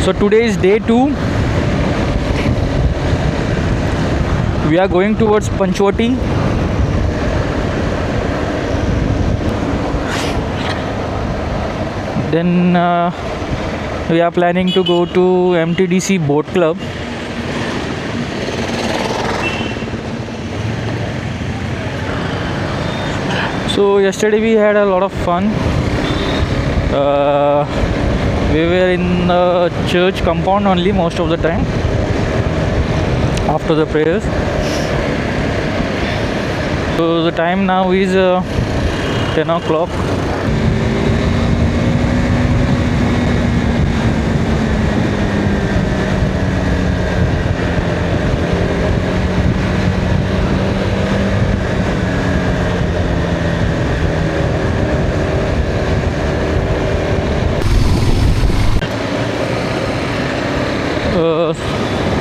So today is day 2. We are going towards Panchvati. Then we are planning to go to MTDC Boat Club. So yesterday we had a lot of fun. We were in the church compound only most of the time after the prayers. So the time now is 10 o'clock.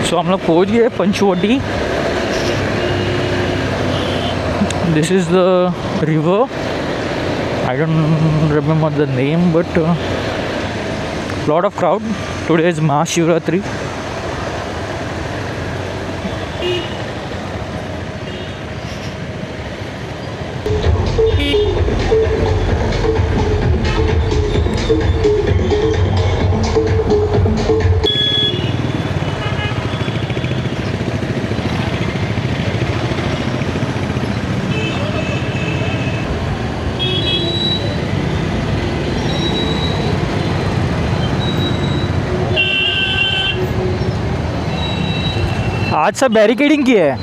So हम लोग पहुँच गए Panchavati. This is the river. I don't remember the name, but lot of crowd. Today is Mahashivratri. आज सब barricading की है,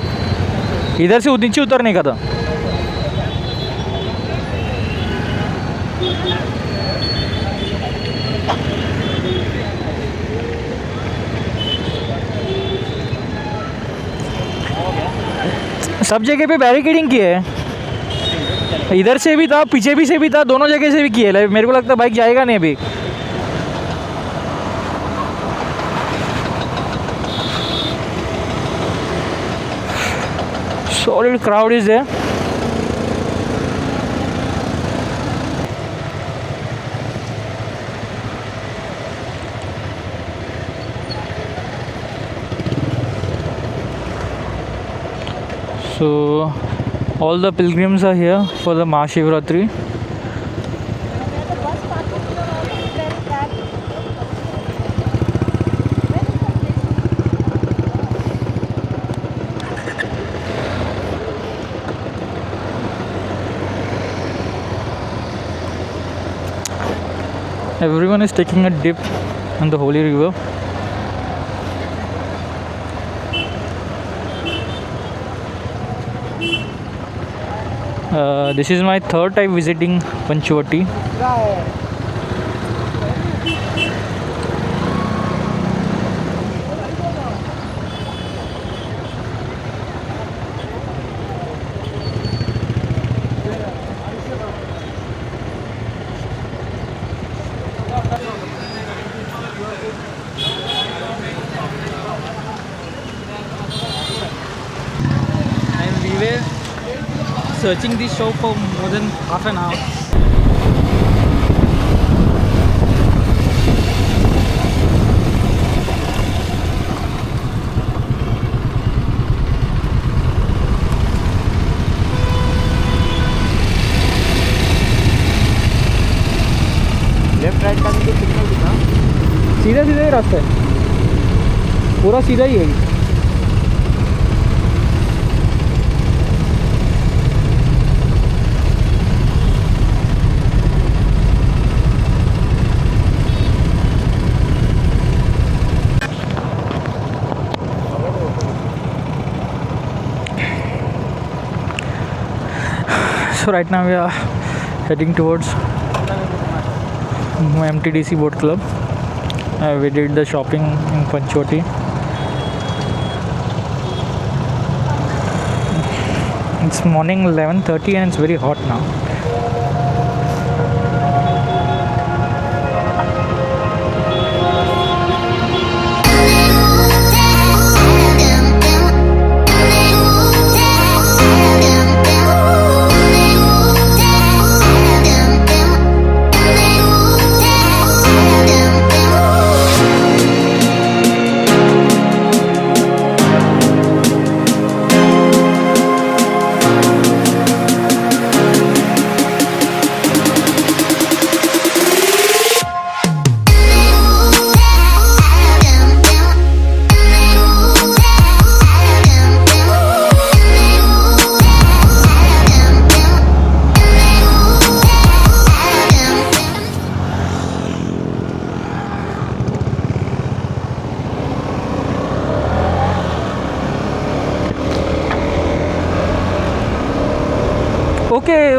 इधर से नीचे उतरने का था. सब जगह पे बैरिकेडिंग की है, इधर से भी था, पीछे भी से भी था, दोनों जगह से भी की है. मेरे को लगता है बाइक जाएगा नहीं अभी. Solid crowd is there. So all the pilgrims are here for the Mahashivratri. Everyone is taking a dip in the holy river. This is my third time visiting Panchvati. Searching this shop for more than half an hour. Left right का भी signal दिखा. सीधा सीधा ही रास्ता है, पूरा सीधा ही है. So right now we are heading towards MTDC Boat Club. We did the shopping in Panchvati. It's morning 11:30 and it's very hot now.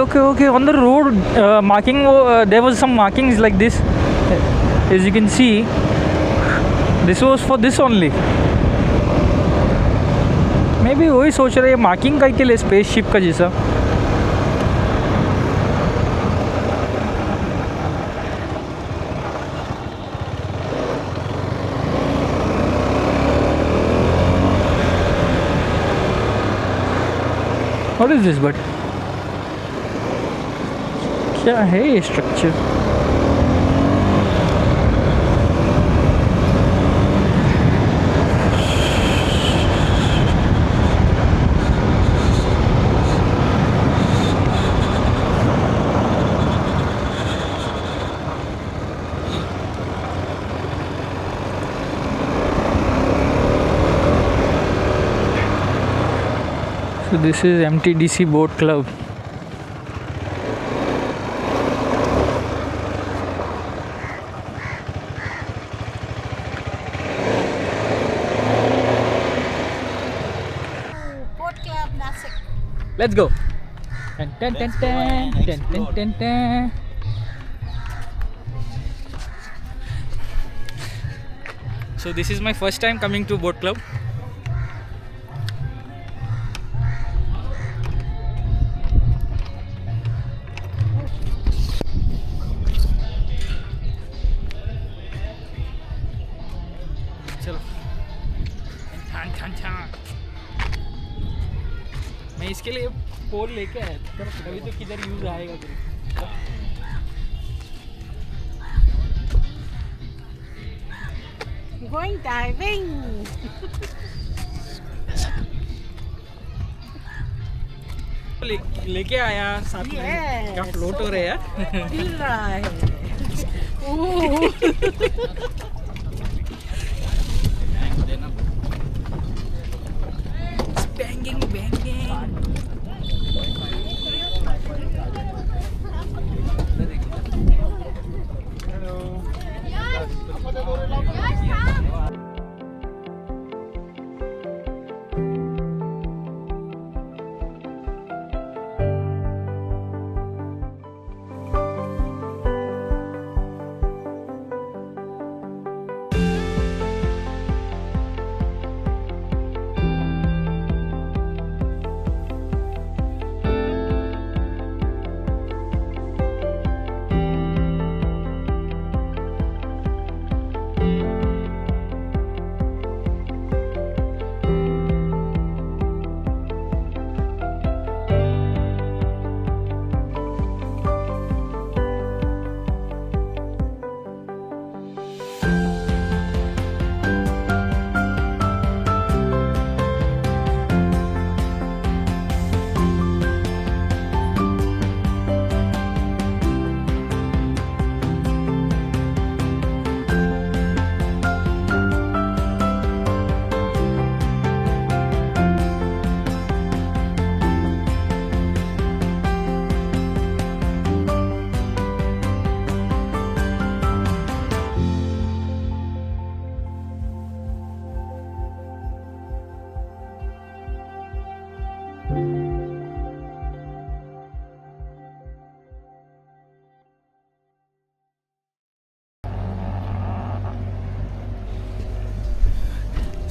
Okay. On the road marking, there was some markings like this. As you can see, this was for this only. Maybe वही सोच रहे हैं marking का के लिए spaceship का जैसा. What is this? But क्या है ये structure? So this is MTDC Boat Club. Boat Club Nashik. Let's go. Ten. So this is my first time coming to boat club. चलो मैं इसके लिए पोल लेके आया था, अभी तो किधर यूज आएगा फिर. Going diving. लेके आया साथ में. क्या फ्लोट हो रहे हैं. हिल रहा है. Banging.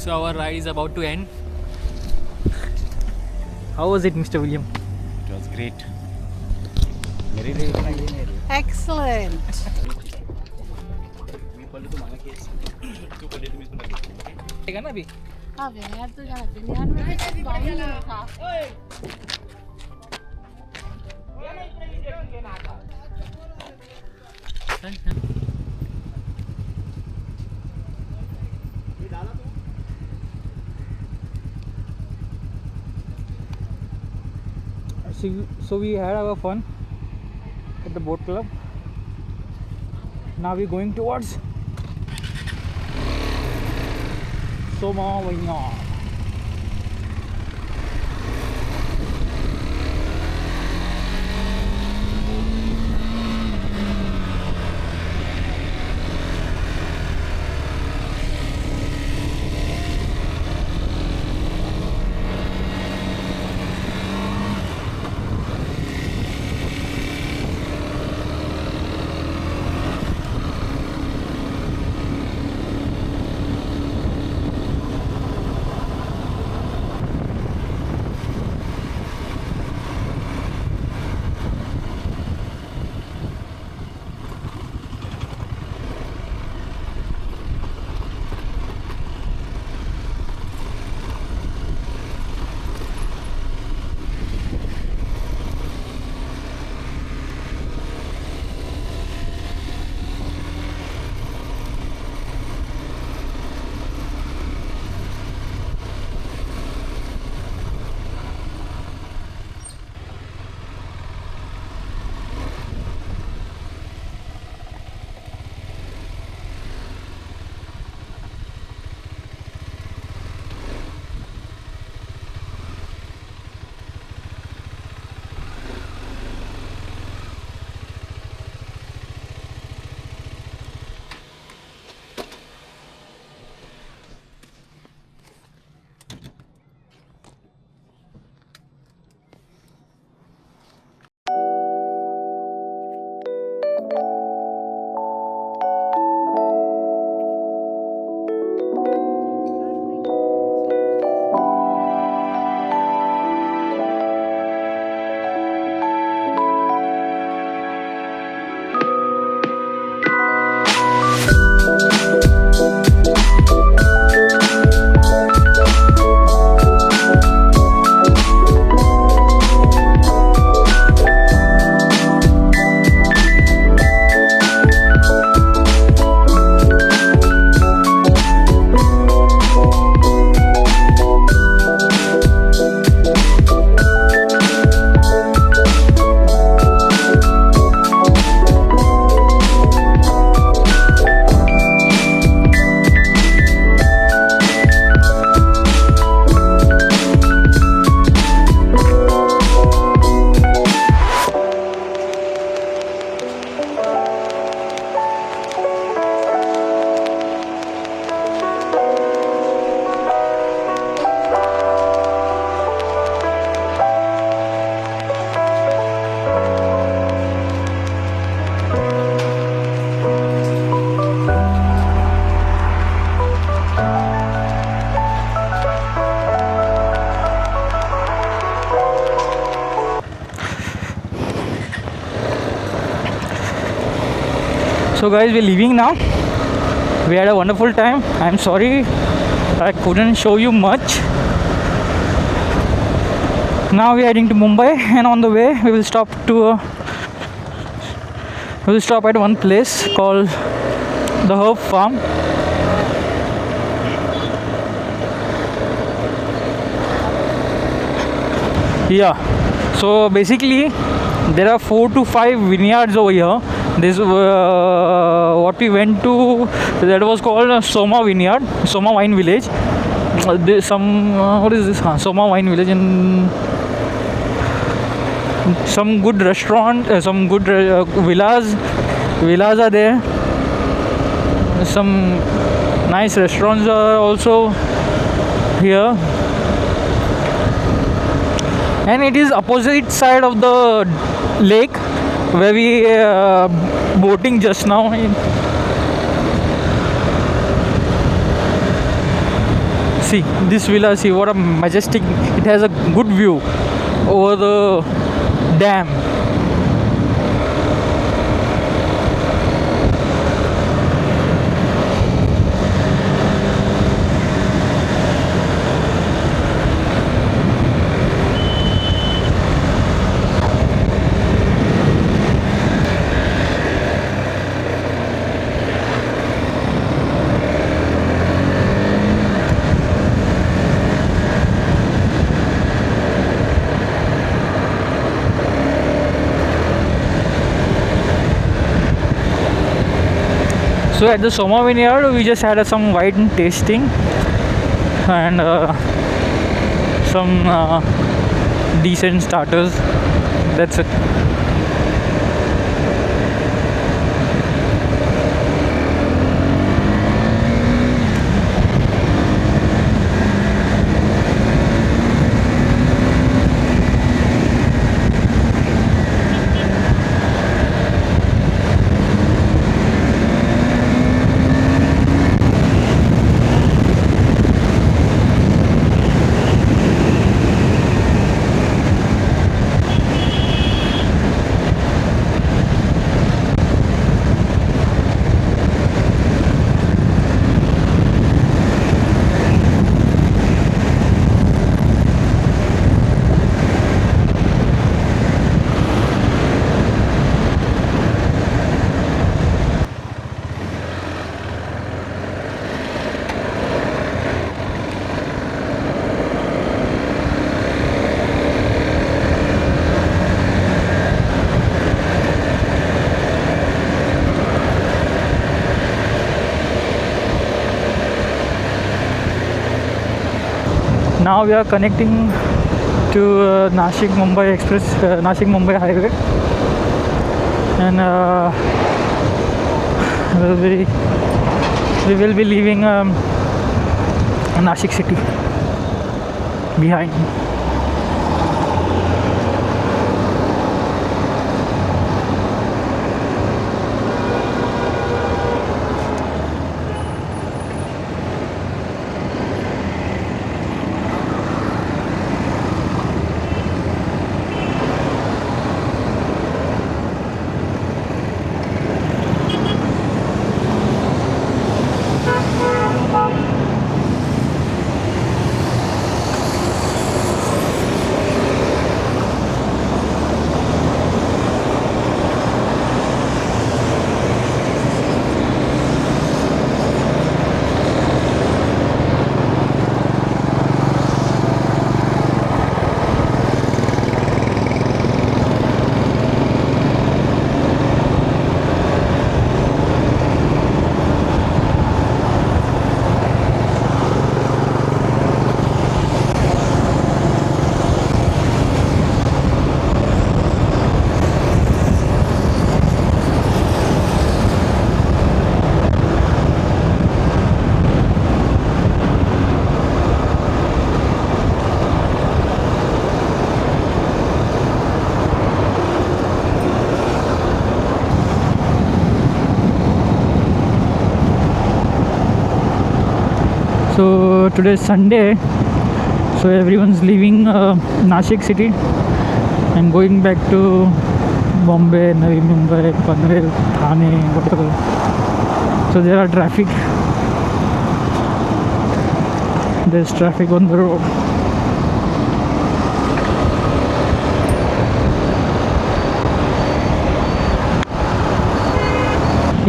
So our ride is about to end. How was it, Mr. William? It was great. मेरे लिए इतना ये नहीं है. Excellent. मी पडले तू मला केस. तू पडले तुम्ही तुला घेतली. ठीक है ना अभी? हाँ यार तो जाना बिहार में तो बाई नहीं था. So we had our fun at the boat club. Now we're going towards Soma. So guys, we're leaving now. We had a wonderful time. I'm sorry I couldn't show you much. Now we're heading to Mumbai, and on the way we will stop at one place called the Herb Farm. Yeah, so basically there are 4 to 5 vineyards over here. This what we went to, that was called Soma Vineyard, Soma Wine Village. What is this? Soma Wine Village, and some good restaurant, some good villas are there. Some nice restaurants are also here. And it is opposite side of the lake where we boating just now. See this villa, see what a majestic, it has a good view over the dam. So at the Soma Vineyard, we just had some wine tasting and some decent starters. That's it. Now we are connecting to Nashik Mumbai Express, Nashik Mumbai Highway, and we will be leaving Nashik city behind. So today is Sunday, so everyone's leaving Nashik city and going back to Bombay, Navi Mumbai, Panvel, Thane, whatever. So there are traffic. There's traffic on the road.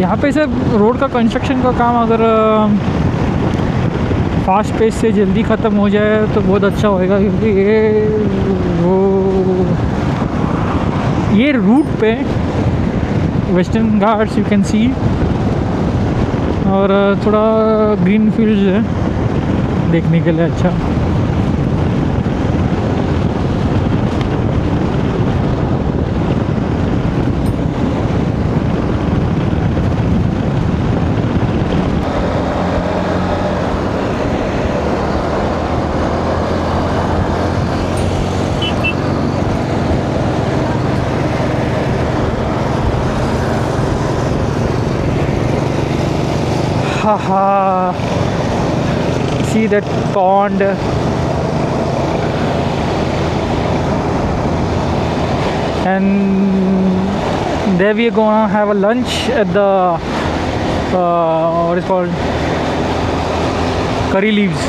यहाँ पे सब road का construction का काम अगर fast pace से जल्दी ख़त्म हो जाए तो बहुत अच्छा होएगा, क्योंकि ये रूट पे western Ghats you can see, और थोड़ा ग्रीन फील्ड्स है देखने के लिए अच्छा. Haha, see that pond. And there we are gonna have a lunch at the what is called curry leaves,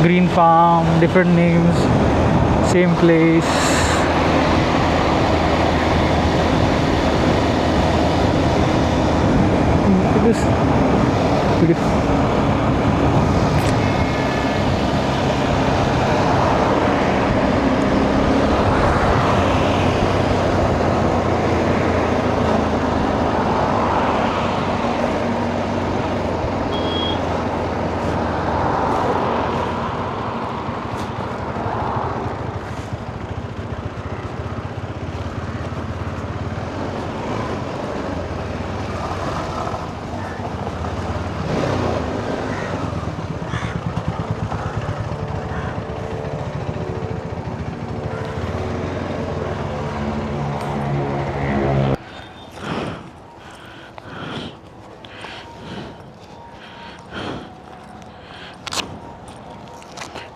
green farm, different names, same place. This beautiful.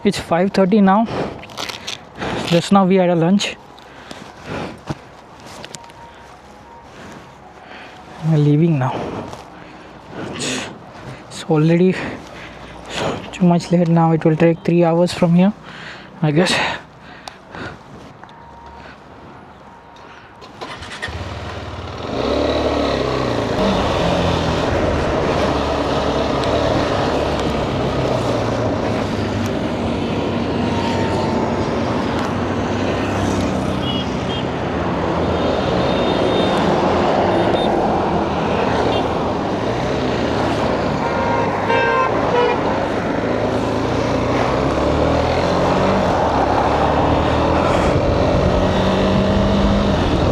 It's 5:30 now. Just now we had a lunch. We're leaving now. It's already too much late now. It will take 3 hours from here, I guess.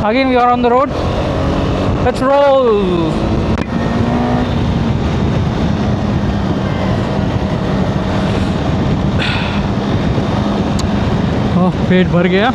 Again we are on the road. Let's roll. Oh, पेट भर गया.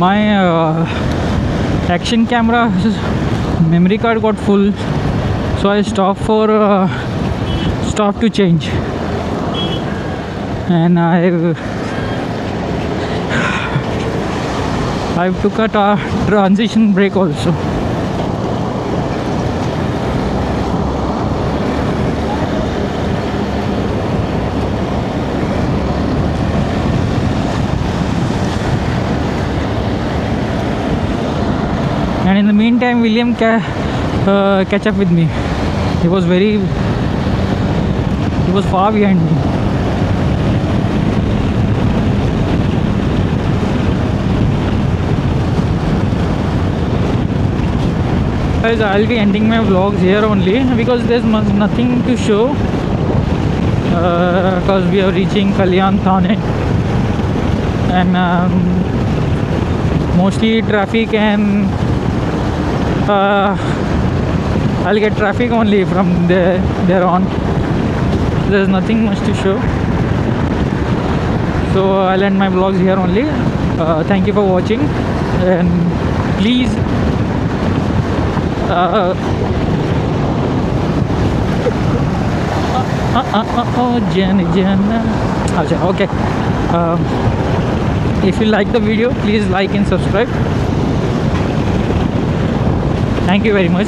my action camera memory card got full, so I stopped for stop to change, and I took a transition break also. And in the meantime, William catch up with me. He was far behind me. Guys, I'll be ending my vlogs here only because there's nothing to show, because we are reaching Kalyan Thane, and mostly traffic, and I'll get traffic only from there on. There's nothing much to show, so I'll end my vlogs here only. Thank you for watching, and please okay, if you like the video, please like and subscribe. Thank you very much.